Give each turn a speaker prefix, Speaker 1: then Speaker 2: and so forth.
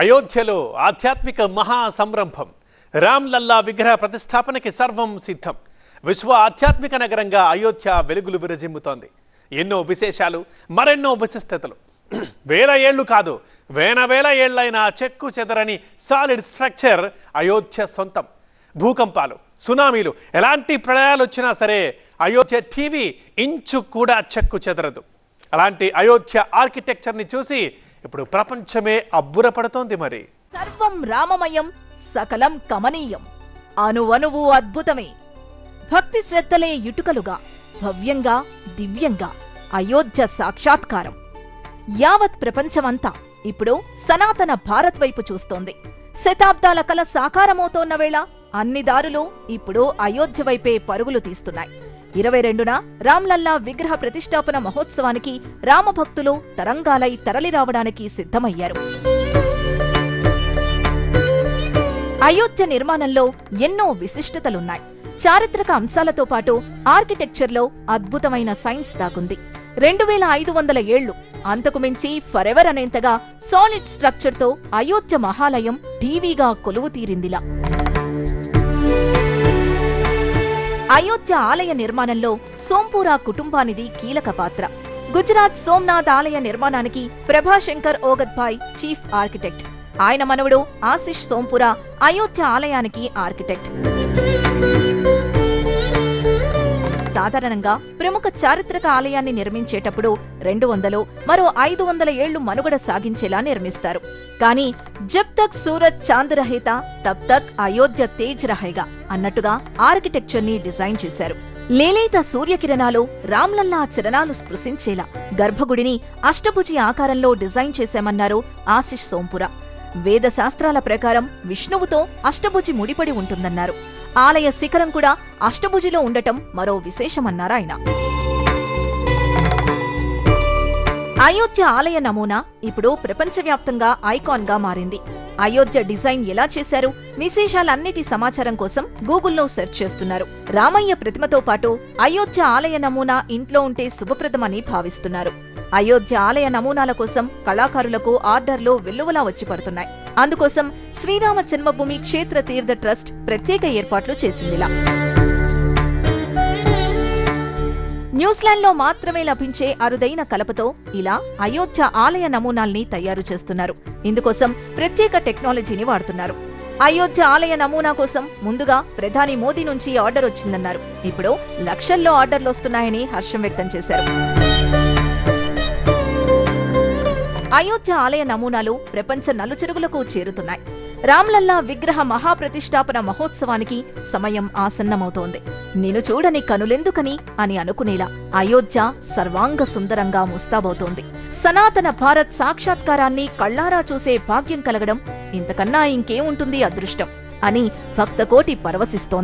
Speaker 1: అయోధ్యలో ఆధ్యాత్మిక మహా సంరంభం. రామ్లల్లా విగ్రహ ప్రతిష్టాపనకి సర్వం సిద్ధం. విశ్వ ఆధ్యాత్మిక నగరంగా అయోధ్య వెలుగులు విరజిమ్ముతోంది. ఎన్నో విశేషాలు, మరెన్నో విశిష్టతలు. వేల ఏళ్లు కాదు, వేల ఏళ్లైన చెక్కు చెదరని సాలిడ్ స్ట్రక్చర్ అయోధ్య సొంతం. భూకంపాలు, సునామీలు, ఎలాంటి ప్రళయాలు వచ్చినా సరే అయోధ్య టీవీ ఇంచు కూడా చెక్కు చెదరదు. అలాంటి అయోధ్య ఆర్కిటెక్చర్ని చూసి ఇప్పుడు ప్రపంచమే అబ్బురపడుతోంది. మరి
Speaker 2: సర్వం రామమయం, సకలం కమనీయం, అణువణువు అద్భుతమే. భక్తి శ్రద్ధలే ఇటుకలుగా, భవ్యంగా దివ్యంగా అయోధ్య సాక్షాత్కారం. యావత్ ప్రపంచమంతా ఇప్పుడు సనాతన భారత్ వైపు చూస్తోంది. శతాబ్దాల కల సాకారమవుతోన్న వేళ అన్ని దారులు ఇప్పుడు అయోధ్య వైపే పరుగులు తీస్తున్నాయి. 22న రామ్లల్లా విగ్రహ ప్రతిష్టాపన మహోత్సవానికి రామభక్తులు తరంగాలై తరలిరావడానికి సిద్ధమయ్యారు. అయోధ్య నిర్మాణంలో ఎన్నో విశిష్టతలున్నాయి. చారిత్రక అంశాలతో పాటు ఆర్కిటెక్చర్లో అద్భుతమైన సైన్స్ దాగుంది. 2500 ఏళ్లు, అంతకుమించి ఫరెవర్ అనేంతగా సాలిడ్ స్ట్రక్చర్తో అయోధ్య మహాలయం టీవీగా కొలువు తీరిందిలా. అయోధ్య ఆలయ నిర్మాణంలో సోంపురా కుటుంబానిది కీలక పాత్ర. గుజరాత్ సోమ్నాథ్ ఆలయ నిర్మాణానికి ప్రభాశంకర్ ఓగద్భాయ్ చీఫ్ ఆర్కిటెక్ట్. ఆయన మనవడు ఆశిష్ సోంపురా అయోధ్య ఆలయానికి ఆర్కిటెక్ట్. సాధారణంగా ప్రముఖ చారిత్రక ఆలయాన్ని నిర్మించేటప్పుడు 200 మరో 500 ఏళ్లు మనుగడ సాగించేలా నిర్మిస్తారు. కానీ జబ్ తక్ సూరజ్ చాంద్ రహేతా తబ్ తక్ అయోధ్య తేజ్ రహేగా అన్నట్టుగా ఆర్కిటెక్చర్ ని డిజైన్ చేశారు. లేలేత సూర్యకిరణాలు, రామ్లల్లా చరణాలు స్పృశించేలా గర్భగుడిని అష్టభుజి ఆకారంలో డిజైన్ చేశామన్నారు ఆశిష్ సోంపురా. వేద శాస్త్రాల ప్రకారం విష్ణువుతో అష్టభుజి ముడిపడి ఉంటుందన్నారు. ఆలయ శిఖరం కూడా అష్టభుజిలో ఉండటం మరో విశేషమన్నారాయన. అయోధ్య ఆలయ నమూనా ఇప్పుడు ప్రపంచవ్యాప్తంగా ఐకాన్ గా మారింది. అయోధ్య డిజైన్ ఎలా చేశారు, విశేషాలన్నిటి సమాచారం కోసం గూగుల్లో సెర్చ్ చేస్తున్నారు. రామయ్య ప్రతిమతో పాటు అయోధ్య ఆలయ నమూనా ఇంట్లో ఉంటే శుభప్రదమని భావిస్తున్నారు. అయోధ్య ఆలయ నమూనాల కోసం కళాకారులకు ఆర్డర్లు వెల్లువలా వచ్చి పడుతున్నాయి. అందుకోసం శ్రీరామ జన్మభూమి క్షేత్ర తీర్థ ట్రస్ట్ ప్రత్యేక ఏర్పాట్లు చేసిందిలా. న్యూజిలాండ్లో మాత్రమే లభించే అరుదైన కలపతో ఇలా అయోధ్య ఆలయ నమూనాల్ని తయారు చేస్తున్నారు. ఇందుకోసం ప్రత్యేక టెక్నాలజీని వాడుతున్నారు. అయోధ్య ఆలయ నమూనా కోసం ముందుగా ప్రధాని మోదీ నుంచి ఆర్డర్ వచ్చిందన్నారు. ఇప్పుడు లక్షల్లో ఆర్డర్లొస్తున్నాయని హర్షం వ్యక్తం చేశారు. అయోధ్య ఆలయ నమూనాలు ప్రపంచ నలుచెరుగులకు చేరుతున్నాయి. రామ్లల్లా విగ్రహ మహాప్రతిష్టాపన మహోత్సవానికి సమయం ఆసన్నమవుతోంది. నిన్ను చూడని కనులెందుకని అని అనుకునేలా అయోధ్య సర్వాంగ సుందరంగా ముస్తాబవుతోంది. సనాతన భారత్ సాక్షాత్కారాన్ని కళ్లారా చూసే భాగ్యం కలగడం ఇంతకన్నా ఇంకేముంటుంది అదృష్టం అని భక్తకోటి పరవశిస్తోంది.